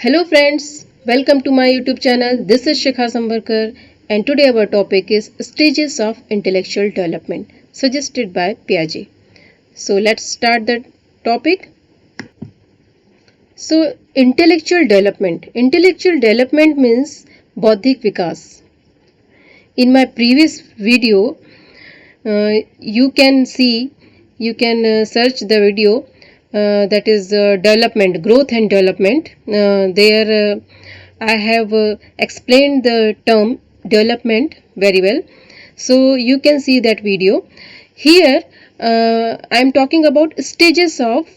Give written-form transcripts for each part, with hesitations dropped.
Hello friends, welcome to my YouTube channel. This is Shikha Sambarkar and today our topic is Stages of Intellectual Development suggested by Piaget. So let's start the topic. So intellectual development means बौद्धिक विकास. In my previous video, you can search the video that is development, growth and development. There I have explained the term development very well. So you can see that video. Here I am talking about stages of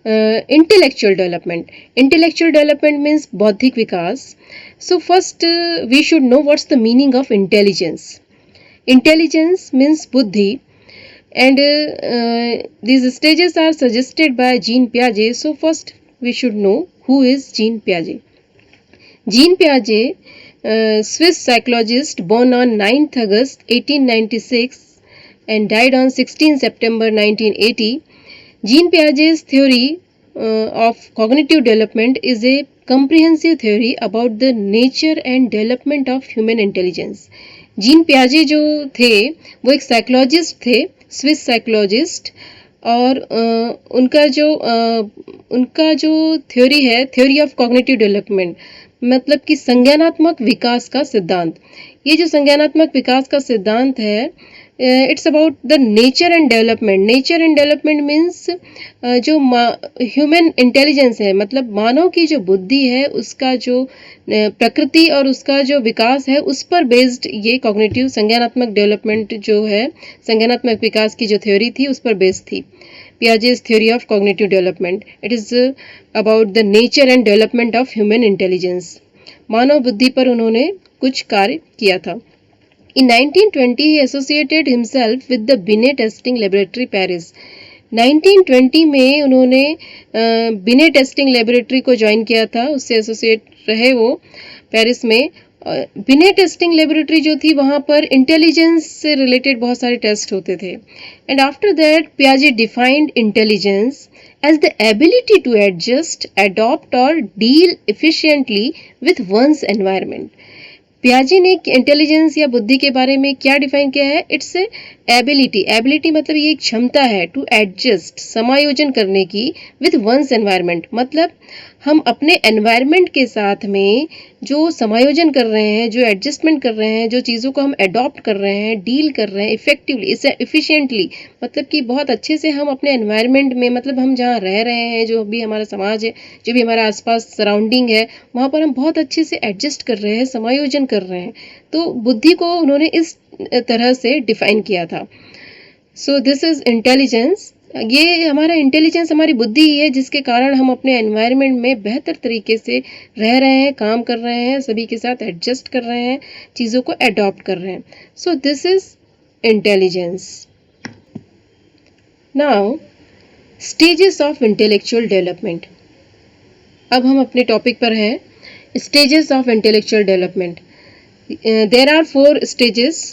intellectual development. Intellectual development means बौद्धिक विकास. So first we should know what's the meaning of intelligence. Intelligence means buddhi, and these stages are suggested by Jean Piaget. So first we should know who is Jean Piaget. Jean Piaget, Swiss psychologist born on 9th August 1896 and died on 16 September 1980. Jean Piaget's theory of cognitive development is a comprehensive theory about the nature and development of human intelligence. Jean पियाजे जो थे वो एक psychologist थे, Swiss psychologist, और उनका जो theory है, थ्योरी ऑफ कॉग्निटिव डेवलपमेंट, मतलब कि संज्ञानात्मक विकास का सिद्धांत. ये जो संज्ञानात्मक विकास का सिद्धांत है, it's about the nature and development. Nature and development means जो ह्यूमन इंटेलिजेंस है, मतलब मानव की जो बुद्धि है, उसका जो प्रकृति और उसका जो विकास है, उस पर बेस्ड ये कॉग्निटिव संज्ञानात्मक डेवलपमेंट जो है, संज्ञानात्मक विकास की जो थ्योरी थी उस पर बेस्ड थी. Piaget's theory of cognitive development. It is about the nature and development of human intelligence. मानव बुद्धि पर उन्होंने कुछ कार्य किया था. In 1920 he associated himself with the Binet Testing Laboratory, Paris. 1920 में उन्होंने बिने टेस्टिंग लेबोरेटरी को ज्वाइन किया था, उससे एसोसिएट रहे वो पेरिस में. बिने टेस्टिंग लेबोरेटरी जो थी वहाँ पर इंटेलिजेंस से रिलेटेड बहुत सारे टेस्ट होते थे. एंड आफ्टर दैट पियाजे defined intelligence as the ability to adjust, adopt or deal efficiently with one's environment. पियाजे ने इंटेलिजेंस या बुद्धि के बारे में क्या डिफाइन किया है? Its ability. एबिलिटी मतलब ये एक क्षमता है टू एडजस्ट, समायोजन करने की, विथ वंस एनवायरनमेंट, मतलब हम अपने एनवायरनमेंट के साथ में जो समायोजन कर रहे हैं, जो एडजस्टमेंट कर रहे हैं, जो चीज़ों को हम अडॉप्ट कर रहे हैं, डील कर रहे हैं इफेक्टिवली, इफिशिएंटली, मतलब कि बहुत अच्छे से हम अपने एनवायरनमेंट में, मतलब हम जहाँ रह रहे हैं, जो भी हमारा समाज है, जो भी हमारा आसपास सराउंडिंग है, वहाँ पर हम बहुत अच्छे से एडजस्ट कर रहे हैं, समायोजन कर रहे हैं. तो बुद्धि को उन्होंने इस तरह से डिफाइन किया था. सो दिस इज इंटेलिजेंस. ये हमारा इंटेलिजेंस हमारी बुद्धि ही है, जिसके कारण हम अपने एनवायरनमेंट में बेहतर तरीके से रह रहे हैं, काम कर रहे हैं, सभी के साथ एडजस्ट कर रहे हैं, चीज़ों को अडॉप्ट कर रहे हैं. So this is intelligence. Now stages of intellectual development. अब हम अपने टॉपिक पर हैं, stages of intellectual development. There are 4 stages.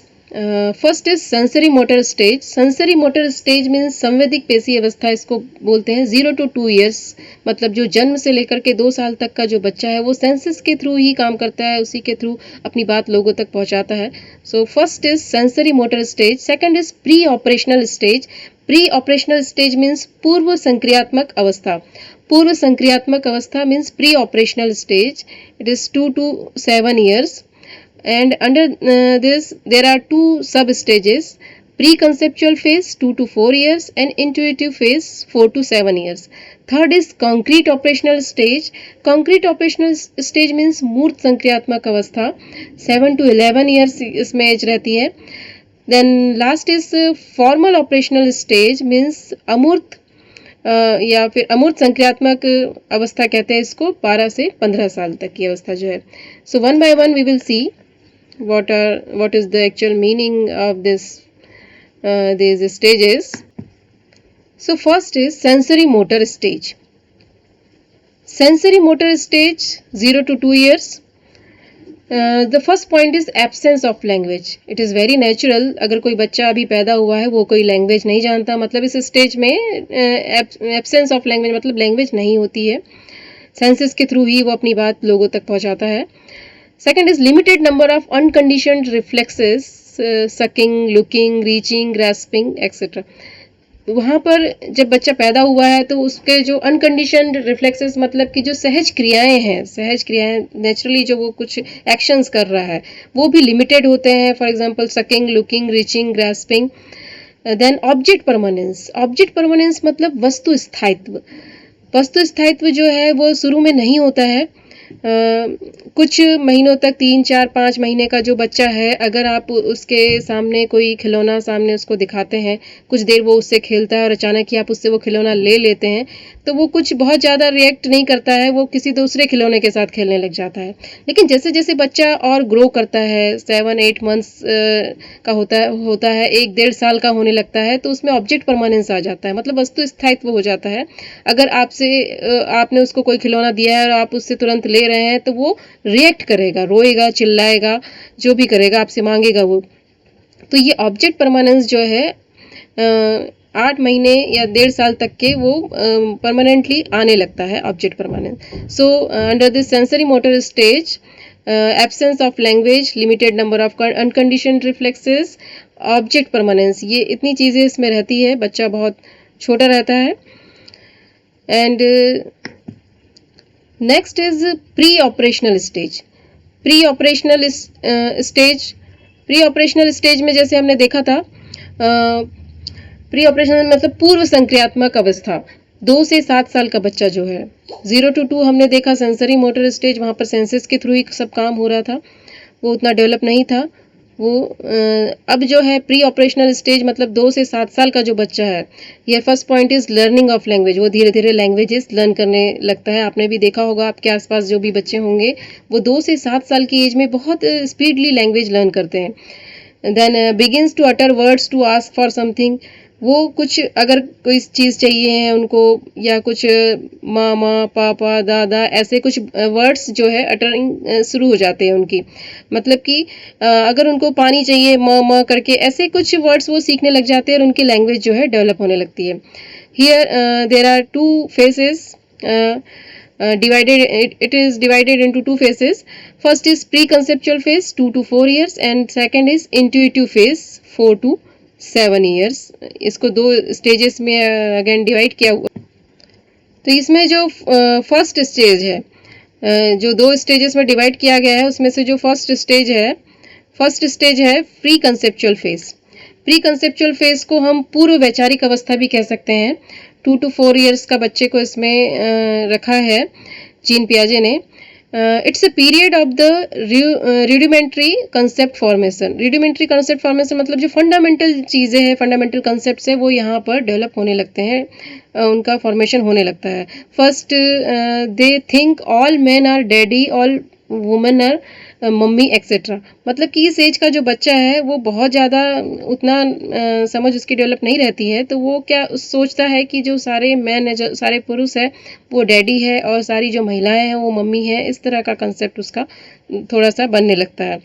First is sensory motor stage. Sensory motor stage means संवेदिक पेशी अवस्था इसको बोलते हैं. 0 to 2 years, मतलब जो जन्म से लेकर के 2 साल तक का जो बच्चा है वो सेंसस के थ्रू ही काम करता है, उसी के थ्रू अपनी बात लोगों तक पहुंचाता है. So first is sensory motor stage. Second is pre operational stage. Pre operational stage means पूर्व संक्रियात्मक अवस्था. पूर्व संक्रियात्मक अवस्था means pre operational stage. It is 2 to 7 years. And under this there are 2 sub stages: pre-conceptual phase 2 to 4 years and intuitive phase 4 to 7 years. Third is concrete operational stage. Concrete operational stage means मूर्त संक्रियात्मक अवस्था. 7 to 11 years इसमें as रहती है. Then last is formal operational stage means अमूर्त या फिर अमूर्त संक्रियात्मक अवस्था कहते हैं इसको. 12 से 15 साल तक की अवस्था जो है. So one by one we will see what is the actual meaning of these stages. So first is sensory motor stage. Sensory motor stage 0 to 2 years. The first point is absence of language. It is very natural. अगर कोई बच्चा अभी पैदा हुआ है, वो कोई language नहीं जानता, मतलब इस स्टेज में absence of language मतलब लैंग्वेज नहीं होती है. सेंसेस के थ्रू ही वो अपनी बात लोगों तक पहुंचाता है। Second is limited number of unconditioned reflexes, sucking, looking, reaching, grasping etcetera. वहाँ पर जब बच्चा पैदा हुआ है तो उसके जो अनकंडीशनड रिफ्लेक्सेस मतलब कि जो सहज क्रियाएं नेचुरली जो वो कुछ एक्शंस कर रहा है वो भी लिमिटेड होते हैं। For example sucking, looking, reaching, grasping. Then object permanence मतलब वस्तु स्थायित्व जो है वो शुरू में नहीं होता है। कुछ महीनों तक 3, 4, 5 महीने का जो बच्चा है, अगर आप उसके सामने कोई खिलौना सामने उसको दिखाते हैं, कुछ देर वो उससे खेलता है और अचानक ही आप उससे वो खिलौना ले लेते हैं, तो वो कुछ बहुत ज़्यादा रिएक्ट नहीं करता है, वो किसी दूसरे खिलौने के साथ खेलने लग जाता है। लेकिन जैसे जैसे बच्चा और ग्रो करता है, 7-8 मंथ्स का होता है 1-1.5 साल का होने लगता है, तो उसमें ऑब्जेक्ट परमानेंस आ जाता है, मतलब वस्तु स्थायित्व हो जाता है। अगर आपने उसको कोई खिलौना दिया है और आप उससे तुरंत ले रहे हैं तो वो रिएक्ट करेगा, रोएगा, चिल्लाएगा, जो भी करेगा, आपसे मांगेगा वो। तो ये ऑब्जेक्ट परमानेंस जो है 8 महीने या 1.5 साल तक के वो परमानेंटली आने लगता है object permanence. So under this sensory motor stage, absence of language, limited number of unconditioned reflexes, object permanence, ये इतनी चीज़ें इसमें रहती है। बच्चा बहुत छोटा रहता है। And next is pre operational stage. Pre operational stage में जैसे हमने देखा था, प्री ऑपरेशनल मतलब पूर्व संक्रियात्मक अवस्था, 2 से 7 साल का बच्चा जो है। 0 to 2 हमने देखा सेंसरी मोटर स्टेज, वहाँ पर सेंसेस के थ्रू ही सब काम हो रहा था, वो उतना डेवलप नहीं था वो। अब जो है प्री ऑपरेशनल स्टेज मतलब 2 से 7 साल का जो बच्चा है, ये first point is learning of language, वो धीरे धीरे लैंग्वेजेस लर्न करने लगता है। आपने भी देखा होगा, आपके आसपास जो भी बच्चे होंगे वो 2 से 7 साल की एज में बहुत स्पीडली लैंग्वेज लर्न करते हैं। Then begins to utter words to ask for something, वो कुछ अगर कोई चीज़ चाहिए है उनको, या कुछ मामा, पापा, दादा, ऐसे कुछ वर्ड्स जो है अटरिंग शुरू हो जाते हैं उनकी। मतलब कि अगर उनको पानी चाहिए, म करके ऐसे कुछ वर्ड्स वो सीखने लग जाते हैं और उनकी लैंग्वेज जो है डेवलप होने लगती है। Here there are 2 phases, it is divided into 2 phases. First is pre-conceptual phase 2 to 4 years and second is intuitive phase 4 to 7 years. इसको 2 स्टेजेस में अगेन डिवाइड किया हुआ। तो इसमें जो फर्स्ट स्टेज है, जो 2 स्टेजेस में डिवाइड किया गया है, उसमें से जो फर्स्ट स्टेज है pre conceptual phase. Pre conceptual phase को हम पूर्व वैचारिक अवस्था भी कह सकते हैं। 2 to 4 इयर्स का बच्चे को इसमें रखा है जीन पियाजे ने। It's a period of the rudimentary concept formation. Rudimentary concept formation मतलब जो फंडामेंटल चीज़ें हैं, फंडामेंटल कंसेप्ट्स हैं, वो यहाँ पर डेवलप होने लगते हैं, उनका फॉर्मेशन होने लगता है। First they think all man are daddy, all women are mummy etcetera. मतलब कि इस एज का जो बच्चा है वो बहुत ज़्यादा उतना समझ उसकी डेवलप नहीं रहती है, तो वो क्या सोचता है कि जो सारे मैन है, जो सारे पुरुष है वो डैडी है और सारी जो महिलाएं हैं वो मम्मी है। इस तरह का कंसेप्ट उसका थोड़ा सा बनने लगता है।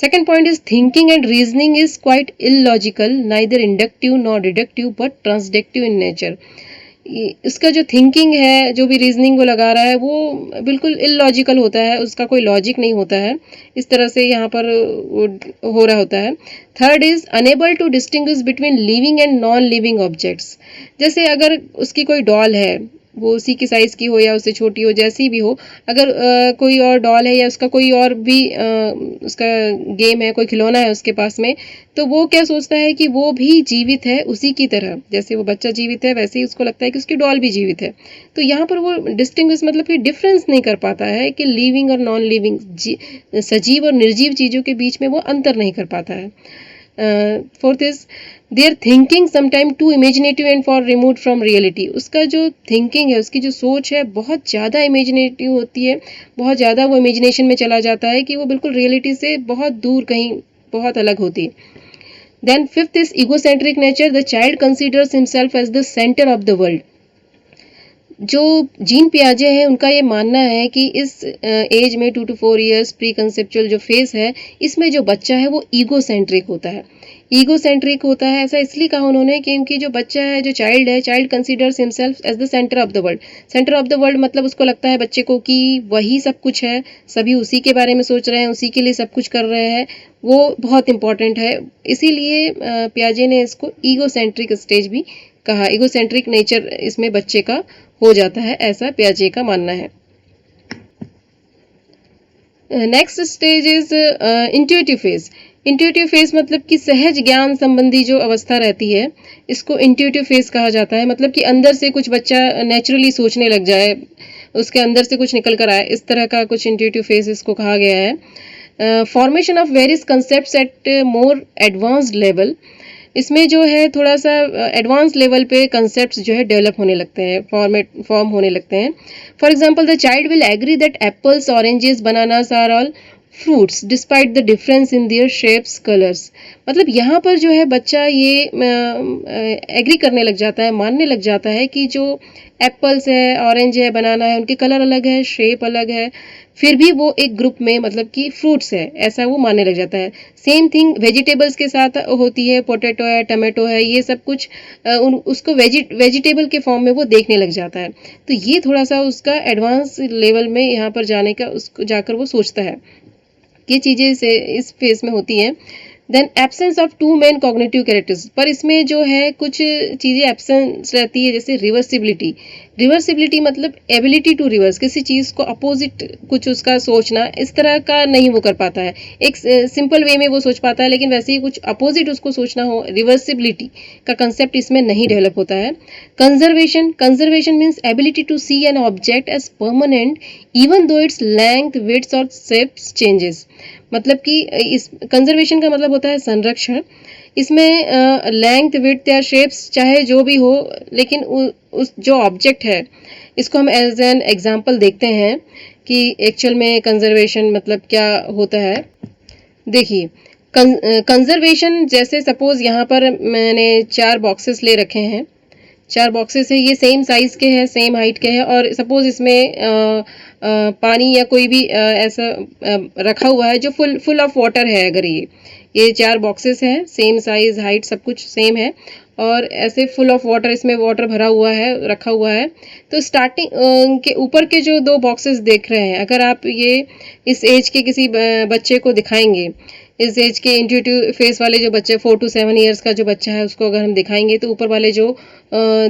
Second point is thinking and reasoning is quite illogical, neither inductive nor deductive but transductive in nature. इसका जो थिंकिंग है, जो भी रीजनिंग वो लगा रहा है, वो बिल्कुल इलॉजिकल होता है, उसका कोई लॉजिक नहीं होता है। इस तरह से यहाँ पर हो रहा होता है। Third is unable to distinguish between living and non living objects. जैसे अगर उसकी कोई डॉल है, वो उसी की साइज की हो या उससे छोटी हो, जैसी भी हो, अगर कोई और डॉल है या उसका कोई और भी उसका गेम है, कोई खिलौना है उसके पास में, तो वो क्या सोचता है कि वो भी जीवित है उसी की तरह। जैसे वो बच्चा जीवित है वैसे ही उसको लगता है कि उसकी डॉल भी जीवित है। तो यहाँ पर वो डिस्टिंग्विश मतलब कि डिफरेंस नहीं कर पाता है कि लिविंग और नॉन लिविंग, सजीव और निर्जीव चीज़ों के बीच में वो अंतर नहीं कर पाता है। Fourth is there thinking sometime to imaginative and far remove from reality. उसका जो थिंकिंग है, उसकी जो सोच है, बहुत ज़्यादा इमेजिनेटिव होती है, बहुत ज़्यादा वो इमेजिनेशन में चला जाता है कि वो बिल्कुल रियलिटी से बहुत दूर, कहीं बहुत अलग होती है। Then fifth is egocentric nature, the child considers himself as the centre of the world. जो जीन पियाजे हैं उनका ये मानना है कि इस एज में 2 to 4 इयर्स प्री कंसेप्चुअल जो फेज है, इसमें जो बच्चा है वो ईगो सेंट्रिक होता है। ईगो सेंट्रिक होता है। ऐसा इसलिए कहा उन्होंने क्योंकि जो बच्चा है, जो चाइल्ड है, child considers himself as the centre of the world. Centre of the world मतलब उसको लगता है बच्चे को कि वही सब कुछ है, सभी उसी के बारे में सोच रहे हैं, उसी के लिए सब कुछ कर रहे हैं, वो बहुत इंपॉर्टेंट है। इसीलिए पियाजे ने इसको ईगो सेंट्रिक स्टेज भी कहा। ईगो सेंट्रिक नेचर इसमें बच्चे का हो जाता है, ऐसा पियाजे का मानना है। Next stage is intuitive phase. Intuitive phase मतलब कि सहज ज्ञान संबंधी जो अवस्था रहती है, इसको इंट्यूटिव फेज कहा जाता है। मतलब कि अंदर से कुछ बच्चा नेचुरली सोचने लग जाए, उसके अंदर से कुछ निकल कर आए, इस तरह का कुछ इंट्यूटिव फेज इसको कहा गया है। Formation of various concepts at more advanced level. इसमें जो है थोड़ा सा एडवांस लेवल पे कंसेप्ट्स जो है डेवलप होने लगते हैं, फॉर्म होने लगते हैं। For example the child will agree that apples, oranges, bananas are all fruits despite the difference in their shapes, colours. मतलब यहाँ पर जो है बच्चा ये एग्री करने लग जाता है, मानने लग जाता है कि जो एप्पल्स है, ऑरेंज है, बनाना है, उनके कलर अलग है, शेप अलग है, फिर भी वो एक ग्रुप में मतलब कि फ्रूट्स है, ऐसा वो मानने लग जाता है। सेम थिंग वेजिटेबल्स के साथ होती है, पोटैटो है, टमाटो है, ये सब कुछ उसको वेजिटेबल के फॉर्म में वो देखने लग जाता है। तो ये थोड़ा सा उसका एडवांस लेवल में यहाँ पर जाने का, उसको जाकर वो सोचता है। ये चीज़ें से इस फेज में होती हैं। Then absence of two main cognitive characters, पर इसमें जो है कुछ चीज़ें एब्सेंस रहती है, जैसे रिवर्सिबिलिटी। रिवर्सिबिलिटी मतलब एबिलिटी टू रिवर्स, किसी चीज़ को अपोजिट कुछ उसका सोचना, इस तरह का नहीं वो कर पाता है। एक सिंपल वे में वो सोच पाता है, लेकिन वैसे ही कुछ अपोजिट उसको सोचना हो, रिवर्सिबिलिटी का कंसेप्ट इसमें नहीं डेवलप होता है। Conservation, conservation means ability to see an object as permanent even though its length, width और शेप्स चेंजेस। मतलब कि इस कंजर्वेशन का मतलब होता है संरक्षण। इसमें लेंथ, विड्थ या शेप्स चाहे जो भी हो, लेकिन उस जो ऑब्जेक्ट है, इसको हम एज एन एग्जांपल देखते हैं कि एक्चुअल में कंजर्वेशन मतलब क्या होता है। देखिए, कंजर्वेशन जैसे सपोज यहाँ पर मैंने 4 बॉक्सेस ले रखे हैं, 4 बॉक्सेस है, ये सेम साइज के हैं, सेम हाइट के हैं, और सपोज इसमें पानी या कोई भी ऐसा रखा हुआ है जो फुल ऑफ वाटर है। अगर ये 4 बॉक्सेस हैं, सेम साइज, हाइट, सब कुछ सेम है, और ऐसे फुल ऑफ वाटर, इसमें वाटर भरा हुआ है, रखा हुआ है। तो स्टार्टिंग के ऊपर के जो 2 बॉक्सेस देख रहे हैं, अगर आप ये इस एज के किसी बच्चे को दिखाएंगे, इस एज के इंट्यूटिव फेस वाले जो बच्चे, 4 to 7 ईयर्स का जो बच्चा है, उसको अगर हम दिखाएंगे तो ऊपर वाले जो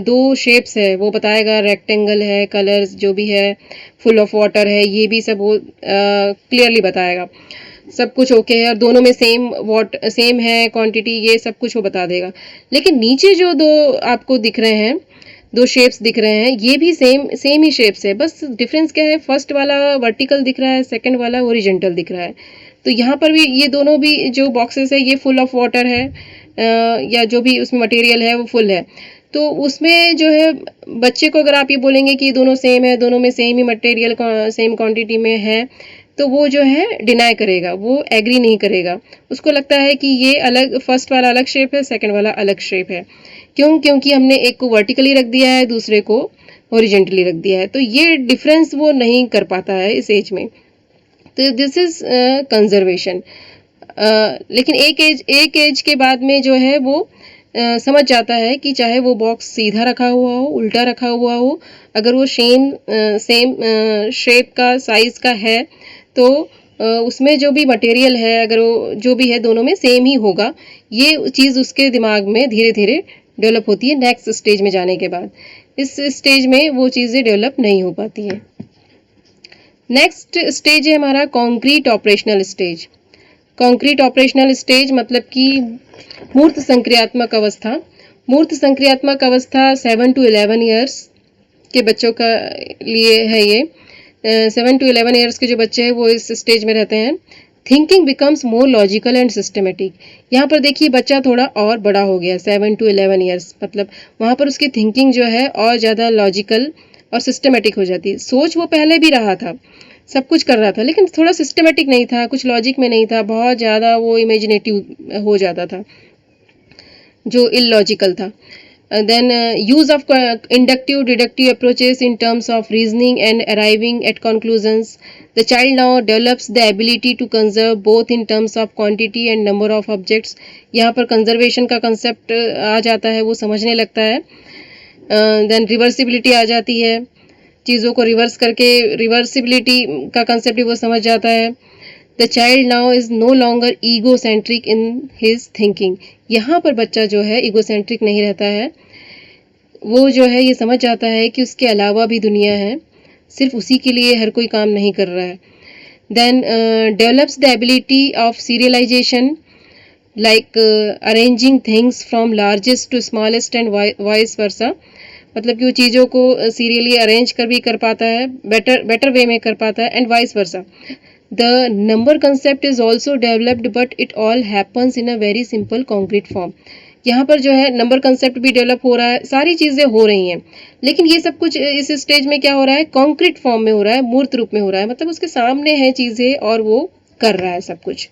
2 शेप्स है वो बताएगा, रेक्टेंगल है, कलर्स जो भी है, फुल ऑफ वाटर है, ये भी सब वो क्लियरली बताएगा। सब कुछ ओके है, और दोनों में सेम है क्वांटिटी, ये सब कुछ वो बता देगा। लेकिन नीचे जो 2 आपको दिख रहे हैं, 2 शेप्स दिख रहे हैं, ये भी सेम ही शेप्स है, बस डिफरेंस क्या है, फर्स्ट वाला वर्टिकल दिख रहा है, सेकंड वाला हॉरिजॉन्टल दिख रहा है। तो यहाँ पर भी ये दोनों भी जो बॉक्सेस है, ये फुल ऑफ वाटर है, या जो भी उसमें मटेरियल है वो फुल है। तो उसमें जो है बच्चे को अगर आप ये बोलेंगे कि ये दोनों सेम है, दोनों में सेम ही मटेरियल सेम क्वांटिटी में है, तो वो जो है डिनाई करेगा, वो एग्री नहीं करेगा। उसको लगता है कि ये अलग, फर्स्ट वाला अलग शेप है, सेकंड वाला अलग शेप है। क्यों? क्योंकि हमने एक को वर्टिकली रख दिया है, दूसरे को हॉरिजॉन्टली रख दिया है। तो ये डिफरेंस वो नहीं कर पाता है इस एज में। तो दिस इज कंजर्वेशन। लेकिन एक एज के बाद में जो है वो समझ जाता है कि चाहे वो बॉक्स सीधा रखा हुआ हो, उल्टा रखा हुआ हो, अगर वो सेम शेप का, साइज का है, तो उसमें जो भी मटेरियल है, अगर वो जो भी है, दोनों में सेम ही होगा। ये चीज़ उसके दिमाग में धीरे धीरे डेवलप होती है नेक्स्ट स्टेज में जाने के बाद। इस स्टेज में वो चीज़ें डेवलप नहीं हो पाती हैं। नेक्स्ट स्टेज है हमारा concrete operational stage. Concrete operational stage मतलब कि मूर्त संक्रियात्मक अवस्था। मूर्त संक्रियात्मक अवस्था 7 to 11 ईयर्स के बच्चों का लिए है ये। 7 to 11 ईयर्स के जो बच्चे हैं वो इस स्टेज में रहते हैं। Thinking becomes more logical and systematic. यहाँ पर देखिए बच्चा थोड़ा और बड़ा हो गया, 7 to 11 ईयर्स, मतलब वहाँ पर उसकी थिंकिंग जो है और ज़्यादा लॉजिकल और सिस्टमेटिक हो जाती है। सोच वो पहले भी रहा था, सब कुछ कर रहा था, लेकिन थोड़ा सिस्टमेटिक नहीं था, कुछ लॉजिक में नहीं था, बहुत ज़्यादा वो इमेजिनेटिव हो जाता था, जो इलॉजिकल था। Then use of inductive deductive approaches in terms of reasoning and arriving at conclusions. The child now develops the ability to conserve both in terms of quantity and number of objects. यहाँ पर conservation का concept आ जाता है, वो समझने लगता है. Then reversibility आ जाती है, चीज़ों को रिवर्स करके रिवर्सिबिलिटी का कंसेप्ट भी वो समझ जाता है. The child now is no longer egocentric in his thinking. यहाँ पर बच्चा जो है ईगो सेंट्रिक नहीं रहता है, वो जो है ये समझ जाता है कि उसके अलावा भी दुनिया है, सिर्फ उसी के लिए हर कोई काम नहीं कर रहा है. Then develops the ability of serialization, like arranging things from largest to smallest and vice versa. मतलब कि वो चीज़ों को सीरियली अरेंज कर भी कर पाता है, बेटर वे में कर पाता है, and vice versa. The number concept is also developed, but it all happens in a very simple concrete form. यहाँ पर जो है नंबर कंसेप्ट भी डेवलप हो रहा है, सारी चीज़ें हो रही हैं, लेकिन ये सब कुछ इस स्टेज में क्या हो रहा है, कॉन्क्रीट फॉर्म में हो रहा है, मूर्त रूप में हो रहा है. मतलब उसके सामने है चीज़ें और वो कर रहा है सब कुछ.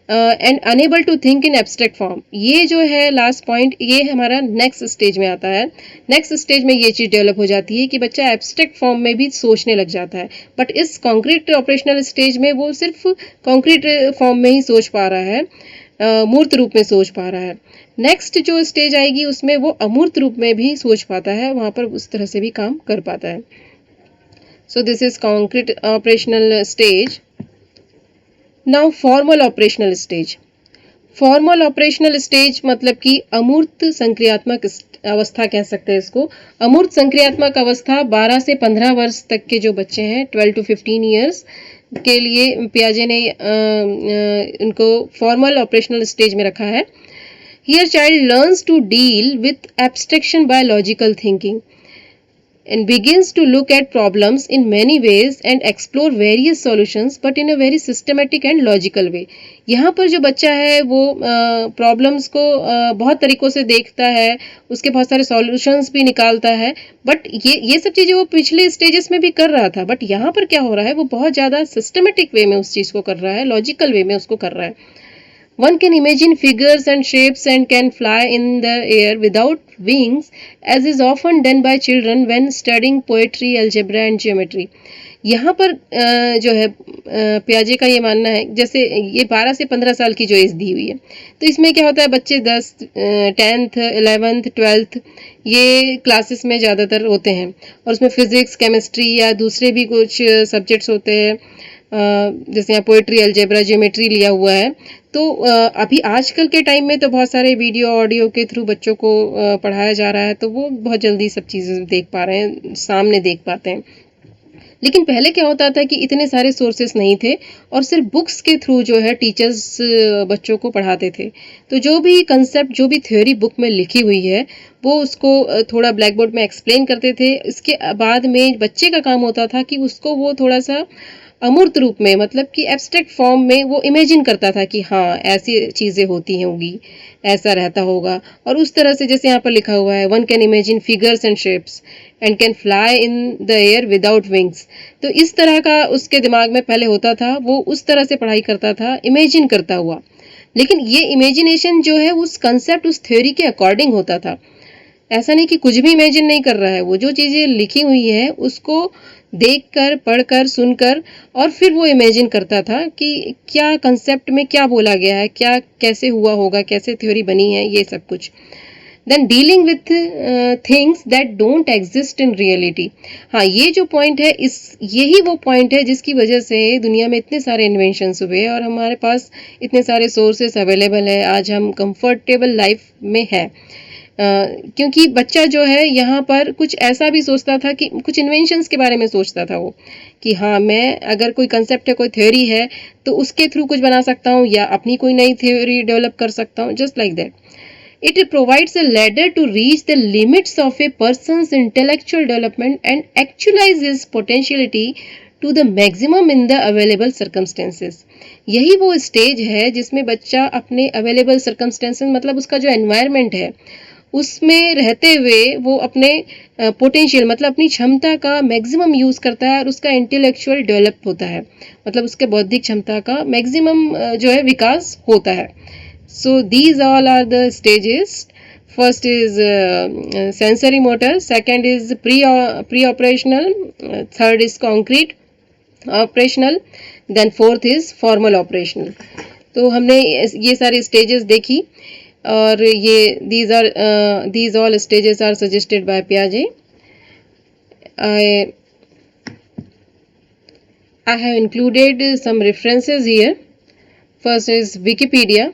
And unable to think in abstract form. ये जो है लास्ट पॉइंट, ये हमारा नेक्स्ट स्टेज में आता है. नेक्स्ट स्टेज में ये चीज़ डेवलप हो जाती है कि बच्चा एब्स्ट्रैक्ट फॉर्म में भी सोचने लग जाता है, बट इस कॉन्क्रीट ऑपरेशनल स्टेज में वो सिर्फ कॉन्क्रीट फॉर्म में ही सोच पा रहा है, मूर्त रूप में सोच पा रहा है. नेक्स्ट जो स्टेज आएगी उसमें वो अमूर्त रूप में भी सोच पाता है, वहाँ पर उस तरह से भी काम कर पाता है. सो this is concrete operational stage. Now formal operational stage. Formal operational stage मतलब कि अमूर्त संक्रियात्मक अवस्था कह सकते हैं इसको. अमूर्त संक्रियात्मक अवस्था 12 से 15 वर्ष तक के जो बच्चे हैं, 12 to 15 ईयर्स के लिए पियाजे ने इनको फॉर्मल ऑपरेशनल स्टेज में रखा है. Here child learns to deal with abstraction by logical thinking and begins to look at problems in many ways and explore various solutions but in a very systematic and logical way. यहाँ पर जो बच्चा है वो problems को बहुत तरीक़ों से देखता है, उसके बहुत सारे सॉल्यूशंस भी निकालता है, बट ये सब चीज़ें वो पिछले स्टेजेस में भी कर रहा था, बट यहाँ पर क्या हो रहा है, वो बहुत ज़्यादा सिस्टमेटिक वे में उस चीज़ को कर रहा है, लॉजिकल वे में उसको कर रहा है. One can imagine figures and shapes and can fly in the air without wings, as is often done by children when studying poetry, algebra and geometry. यहाँ पर जो है पियाजे का ये मानना है, जैसे ये 12 से 15 साल की जो एज दी हुई है, तो इसमें क्या होता है, बच्चे 10, 10th, 11th, 12th ये क्लासेस में ज़्यादातर होते हैं, और उसमें फिज़िक्स, केमिस्ट्री या दूसरे भी कुछ सब्जेक्ट्स होते हैं, जैसे यहाँ पोएट्री, अलजेब्रा, ज्योमेट्री लिया हुआ है. तो अभी आजकल के टाइम में तो बहुत सारे वीडियो ऑडियो के थ्रू बच्चों को पढ़ाया जा रहा है, तो वो बहुत जल्दी सब चीज़ें देख पा रहे हैं, सामने देख पाते हैं. लेकिन पहले क्या होता था कि इतने सारे सोर्सेस नहीं थे और सिर्फ बुक्स के थ्रू जो है टीचर्स बच्चों को पढ़ाते थे. तो जो भी कंसेप्ट, जो भी थ्योरी बुक में लिखी हुई है, वो उसको थोड़ा ब्लैक बोर्ड में एक्सप्लेन करते थे. इसके बाद में बच्चे का काम होता था कि उसको वो थोड़ा सा अमूर्त रूप में, मतलब कि एब्स्ट्रैक्ट फॉर्म में वो इमेजिन करता था कि हाँ ऐसी चीज़ें होती होंगी, ऐसा रहता होगा. और उस तरह से जैसे यहाँ पर लिखा हुआ है, one can imagine figures and shapes and can fly in the air without wings. तो इस तरह का उसके दिमाग में पहले होता था, वो उस तरह से पढ़ाई करता था, इमेजिन करता हुआ. लेकिन ये इमेजिनेशन जो है उस कंसेप्ट, उस थ्योरी के अकॉर्डिंग होता था. ऐसा नहीं कि कुछ भी इमेजिन नहीं कर रहा है, वो जो चीज़ें लिखी हुई है उसको देखकर, पढ़कर, सुनकर और फिर वो इमेजिन करता था कि क्या कंसेप्ट में क्या बोला गया है, क्या कैसे हुआ होगा, कैसे थ्योरी बनी है, ये सब कुछ. Then dealing with things that don't exist in reality. हाँ, ये जो पॉइंट है, यही वो पॉइंट है जिसकी वजह से दुनिया में इतने सारे इन्वेंशंस हुए और हमारे पास इतने सारे सोर्सेस अवेलेबल है, आज हम कंफर्टेबल लाइफ में है. क्योंकि बच्चा जो है यहाँ पर कुछ ऐसा भी सोचता था कि कुछ इन्वेंशंस के बारे में सोचता था वो, कि हाँ मैं अगर कोई कंसेप्ट है, कोई थ्योरी है, तो उसके थ्रू कुछ बना सकता हूँ या अपनी कोई नई थ्योरी डेवलप कर सकता हूँ, just like that. It provides a ladder to reach the limits of a person's intellectual development and actualize his potentiality to the maximum in the available circumstances. यही वो स्टेज है जिसमें बच्चा अपने अवेलेबल सर्कमस्टेंसेस, मतलब उसका जो एनवायरनमेंट है उसमें रहते हुए वो अपने पोटेंशियल, मतलब अपनी क्षमता का मैक्सिमम यूज़ करता है और उसका इंटेलेक्चुअल डेवलप होता है, मतलब उसके बौद्धिक क्षमता का मैक्सिमम जो है विकास होता है. So these all are the stages first is sensory motor, second is pre-operational, third is concrete operational, then fourth is formal operational. तो हमने ये सारी stages देखी और ये these all stages are suggested by Piaget. I have included some references here. First is Wikipedia.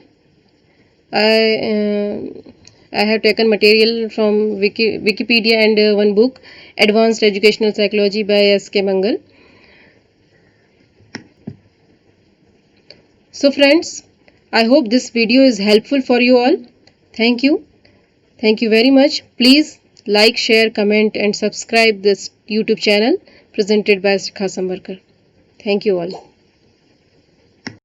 I have taken material from Wikipedia and one book, Advanced Educational Psychology by S.K. Mangal. So friends, I hope this video is helpful for you all. Thank you. Thank you very much. Please like, share, comment and subscribe this YouTube channel presented by Shikha Samvarkar. Thank you all.